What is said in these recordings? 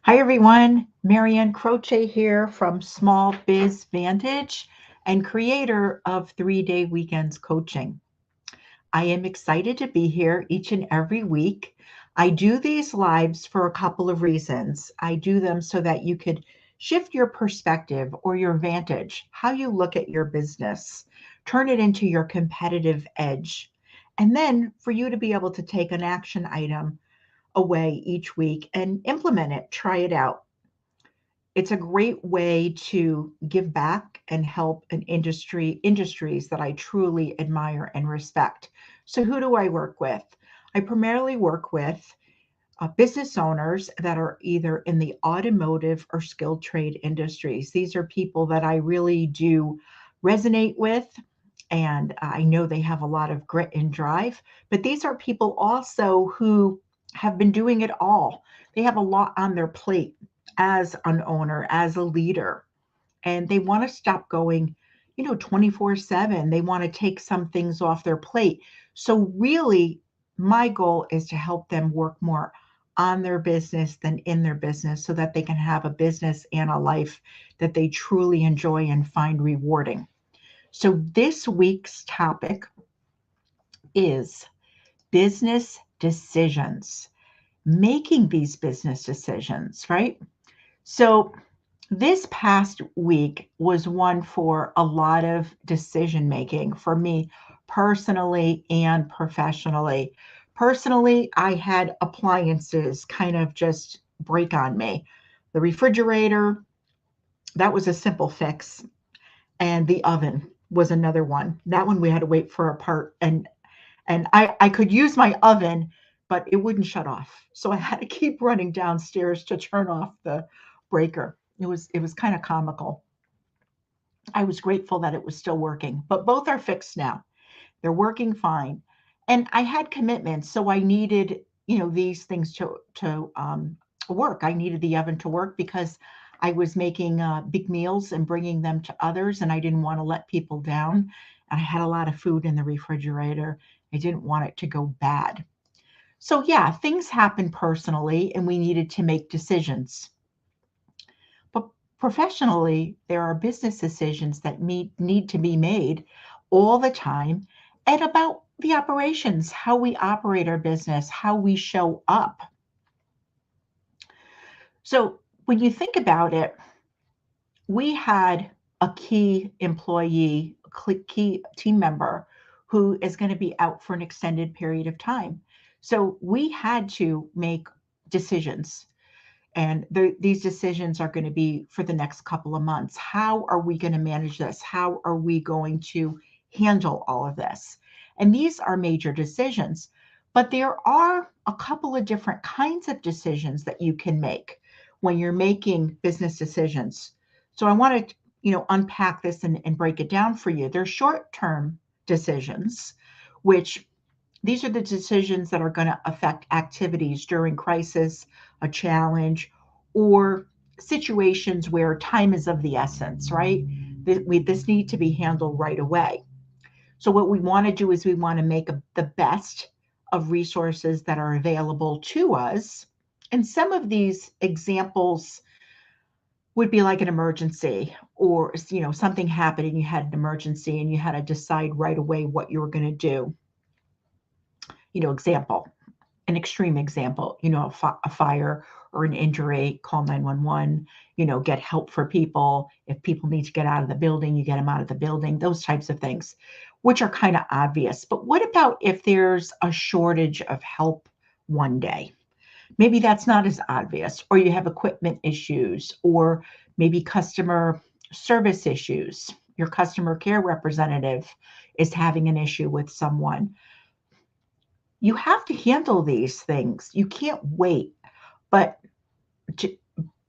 Hi, everyone. Marianne Croce here from Small Biz Vantage and creator of 3 Day Weekends Coaching. I am excited to be here each and every week. I do these lives for a couple of reasons. I do them so that you could shift your perspective or your vantage, how you look at your business, turn it into your competitive edge, and then for you to be able to take an action item away each week and implement it, try it out. It's a great way to give back and help an industries that I truly admire and respect. So who do I work with? I primarily work with business owners that are either in the automotive or skilled trade industries. These are people that I really do resonate with, and I know they have a lot of grit and drive. But these are people also who have been doing it all. They have a lot on their plate as an owner, as a leader, and they want to stop going, 24/7. They want to take some things off their plate. So, really, my goal is to help them work more on their business than in their business so that they can have a business and a life that they truly enjoy and find rewarding. So, this week's topic is business decisions, making these business decisions, right? So, this past week was one for a lot of decision making for me personally and professionally. Personally, I had appliances kind of just break on me. The refrigerator, that was a simple fix, and the oven was another one. That one we had to wait for a part, and I could use my oven, but it wouldn't shut off. So I had to keep running downstairs to turn off the breaker. It was kind of comical. I was grateful that it was still working, but both are fixed now. They're working fine. And I had commitments, so I needed, these things to work. I needed the oven to work because I was making big meals and bringing them to others, and I didn't want to let people down. I had a lot of food in the refrigerator. I didn't want it to go bad. So yeah, things happen personally, and we needed to make decisions. But professionally, there are business decisions that need to be made all the time and about the operations, how we operate our business, how we show up. So when you think about it, we had a key employee, key team member who is going to be out for an extended period of time. So we had to make decisions, and these decisions are going to be for the next couple of months. How are we going to manage this? How are we going to handle all of this? And these are major decisions, but there are a couple of different kinds of decisions that you can make when you're making business decisions. So I want to, unpack this and break it down for you. There's short-term decisions, which these are the decisions that are going to affect activities during crisis, a challenge, or situations where time is of the essence, right? This need to be handled right away. So what we want to do is we want to make the best of resources that are available to us. And some of these examples would be like an emergency, or something happened and you had an emergency and you had to decide right away what you were going to do. Example, an extreme example, a fire or an injury, call 911, get help for people. If people need to get out of the building, you get them out of the building, those types of things, which are kind of obvious. But what about if there's a shortage of help one day? Maybe that's not as obvious, or you have equipment issues, or maybe customer service issues. Your customer care representative is having an issue with someone. You have to handle these things. You can't wait, but to,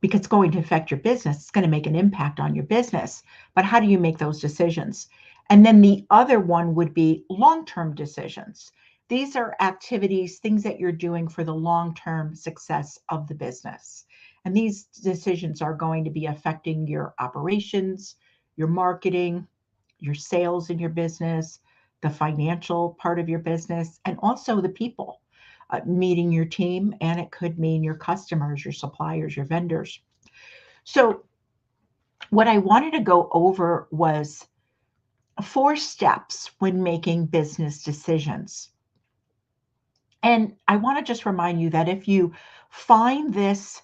because it's going to affect your business, it's going to make an impact on your business. But how do you make those decisions? And then the other one would be long-term decisions. These are activities, things that you're doing for the long-term success of the business. And these decisions are going to be affecting your operations, your marketing, your sales in your business, the financial part of your business, and also the people. meeting your team, and it could mean your customers, your suppliers, your vendors. So, what I wanted to go over was 4 steps when making business decisions. And I want to just remind you that if you find this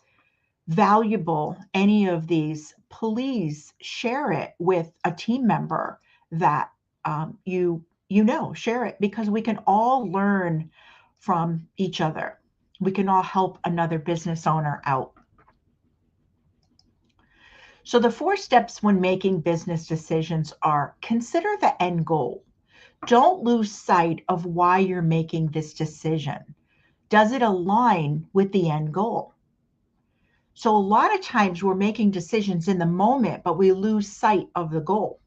valuable, any of these, please share it with a team member that share it, because we can all learn from each other. We can all help another business owner out. So the 4 steps when making business decisions are: consider the end goal. Don't lose sight of why you're making this decision. Does it align with the end goal? So a lot of times we're making decisions in the moment, but we lose sight of the goal.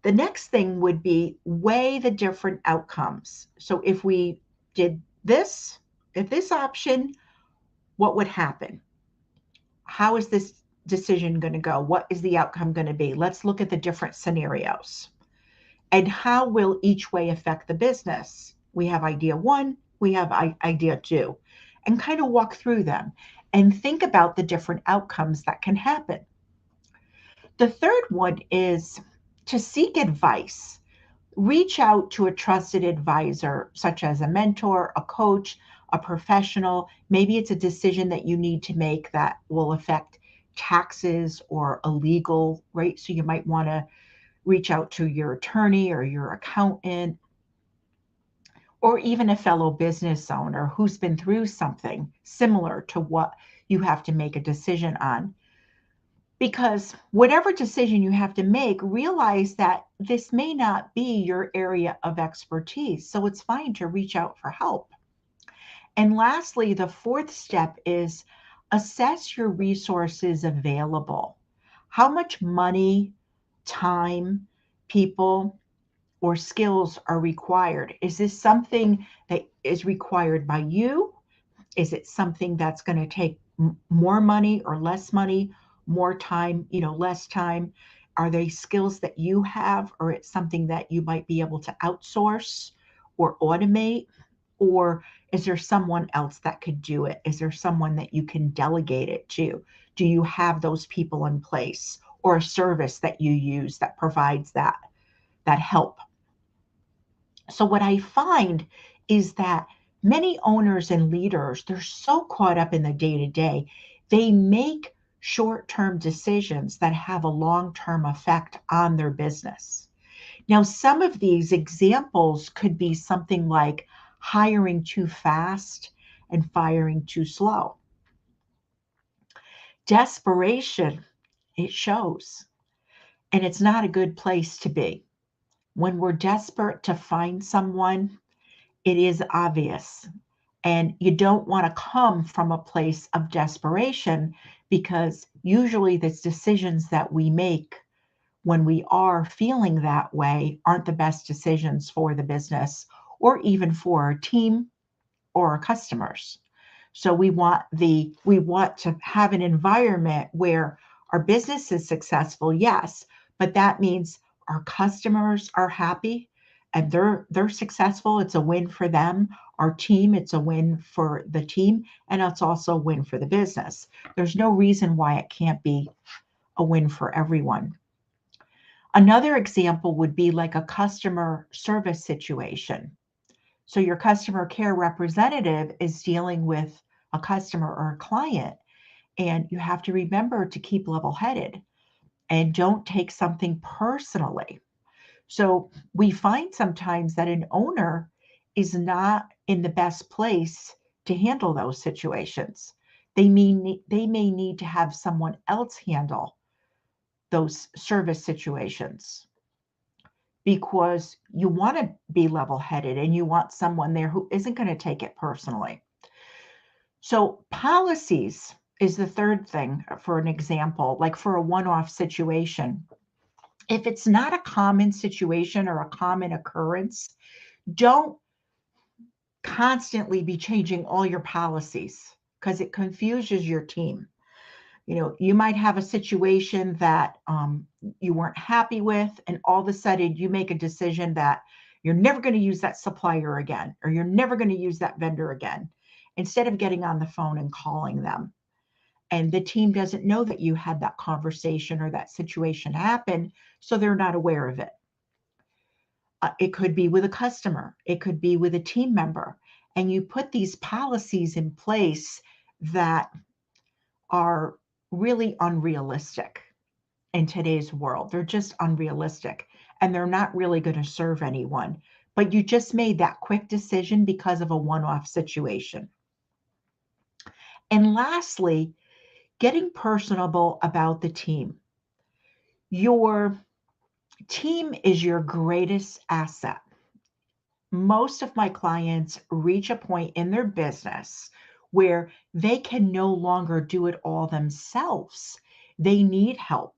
The next thing would be weigh the different outcomes. So if we did this, if this option, what would happen? How is this decision going to go? What is the outcome going to be? Let's look at the different scenarios. And how will each way affect the business? We have idea 1, we have idea 2, and kind of walk through them and think about the different outcomes that can happen. The third one is to seek advice. Reach out to a trusted advisor, such as a mentor, a coach, a professional. Maybe it's a decision that you need to make that will affect taxes or a legal, right? So you might want to reach out to your attorney or your accountant, or even a fellow business owner who's been through something similar to what you have to make a decision on. Because whatever decision you have to make, realize that this may not be your area of expertise. So it's fine to reach out for help. And lastly, the 4th step is assess your resources available. How much money, time, people, or skills are required? Is this something that is required by you? Is it something that's going to take more money or less money, more time, less time? Are they skills that you have, or it's something that you might be able to outsource or automate? Or is there someone else that could do it? Is there someone that you can delegate it to? Do you have those people in place, or a service that you use that provides that help? So what I find is that many owners and leaders, they're so caught up in the day-to-day, they make short-term decisions that have a long-term effect on their business. Now, some of these examples could be something like hiring too fast and firing too slow. Desperation, it shows, and it's not a good place to be. When we're desperate to find someone, it is obvious. And you don't want to come from a place of desperation, because usually the decisions that we make when we are feeling that way aren't the best decisions for the business, or even for our team or our customers. So we want to have an environment where our business is successful, yes, but that means our customers are happy and they're successful. It's a win for them. Our team, it's a win for the team, and it's also a win for the business. There's no reason why it can't be a win for everyone. Another example would be like a customer service situation. So your customer care representative is dealing with a customer or a client, and you have to remember to keep level-headed and don't take something personally. So we find sometimes that an owner is not in the best place to handle those situations. They may need to have someone else handle those service situations, because you want to be level-headed and you want someone there who isn't going to take it personally. So policies is the third thing for an example, like for a one-off situation. If it's not a common situation or a common occurrence, don't constantly be changing all your policies, because it confuses your team. You might have a situation that you weren't happy with, and all of a sudden you make a decision that You're never going to use that supplier again, or you're never going to use that vendor again, instead of getting on the phone and calling them. And the team doesn't know that you had that conversation or that situation happen, so they're not aware of it. It could be with a customer, it could be with a team member, and you put these policies in place that are really unrealistic in today's world. They're just unrealistic and they're not really going to serve anyone. But you just made that quick decision because of a one off situation. And lastly, getting personable about the team. Your team is your greatest asset. Most of my clients reach a point in their business where they can no longer do it all themselves. They need help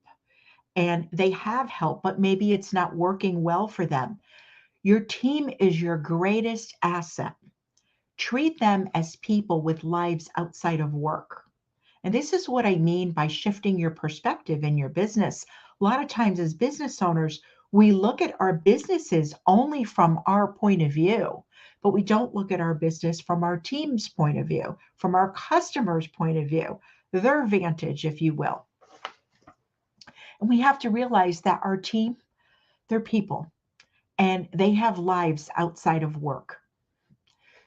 and they have help, but maybe it's not working well for them. Your team is your greatest asset. Treat them as people with lives outside of work. And this is what I mean by shifting your perspective in your business. A lot of times, as business owners, we look at our businesses only from our point of view, but we don't look at our business from our team's point of view, from our customers' point of view, their vantage, if you will. And we have to realize that our team, they're people and they have lives outside of work.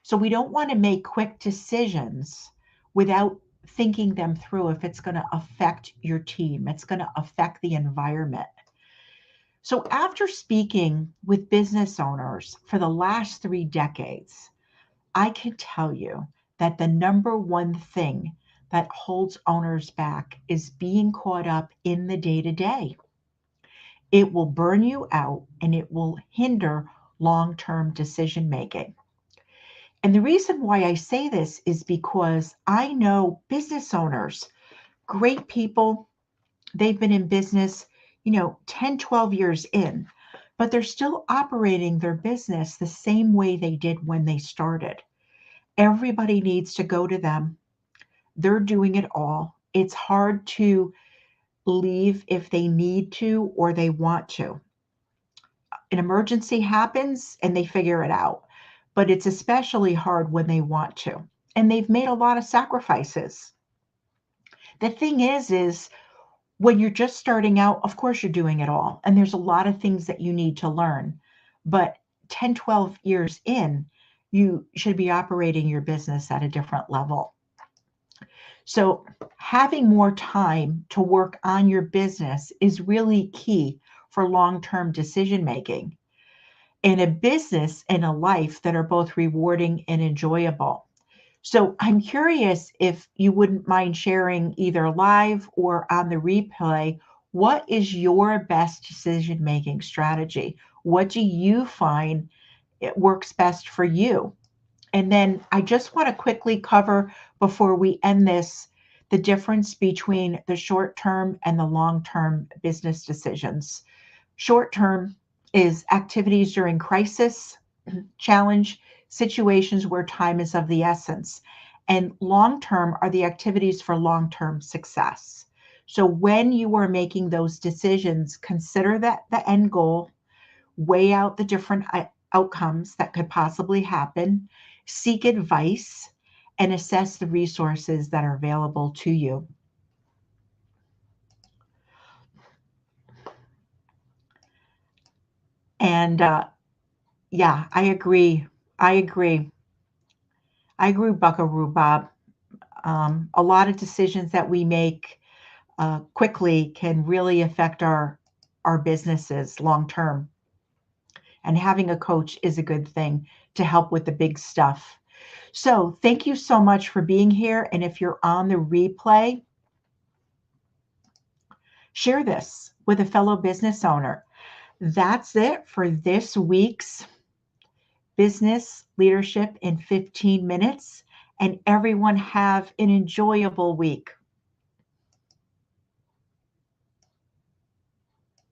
So we don't want to make quick decisions without thinking them through if it's going to affect your team, it's going to affect the environment. So after speaking with business owners for the last 3 decades, I can tell you that the number one thing that holds owners back is being caught up in the day to day. It will burn you out and it will hinder long term decision making. And the reason why I say this is because I know business owners, great people, they've been in business, 10, 12 years in, but they're still operating their business the same way they did when they started. Everybody needs to go to them. They're doing it all. It's hard to leave if they need to or they want to. An emergency happens and they figure it out, but it's especially hard when they want to. And they've made a lot of sacrifices. The thing is when you're just starting out, of course you're doing it all. And there's a lot of things that you need to learn. But 10, 12 years in, you should be operating your business at a different level. So having more time to work on your business is really key for long-term decision making in a business and a life that are both rewarding and enjoyable. So I'm curious if you wouldn't mind sharing either live or on the replay, what is your best decision-making strategy? What do you find it works best for you? And then I just want to quickly cover before we end this, the difference between the short-term and the long-term business decisions. Short-term is activities during crisis, challenge, situations where time is of the essence. And long-term are the activities for long-term success. So when you are making those decisions, consider that the end goal, weigh out the different outcomes that could possibly happen, seek advice, and assess the resources that are available to you. And yeah, I agree. I agree. I agree, Buckaroo Bob. A lot of decisions that we make quickly can really affect our businesses long term. And having a coach is a good thing to help with the big stuff. So thank you so much for being here. And if you're on the replay, share this with a fellow business owner. That's it for this week's Business Leadership in 15 Minutes. And everyone have an enjoyable week.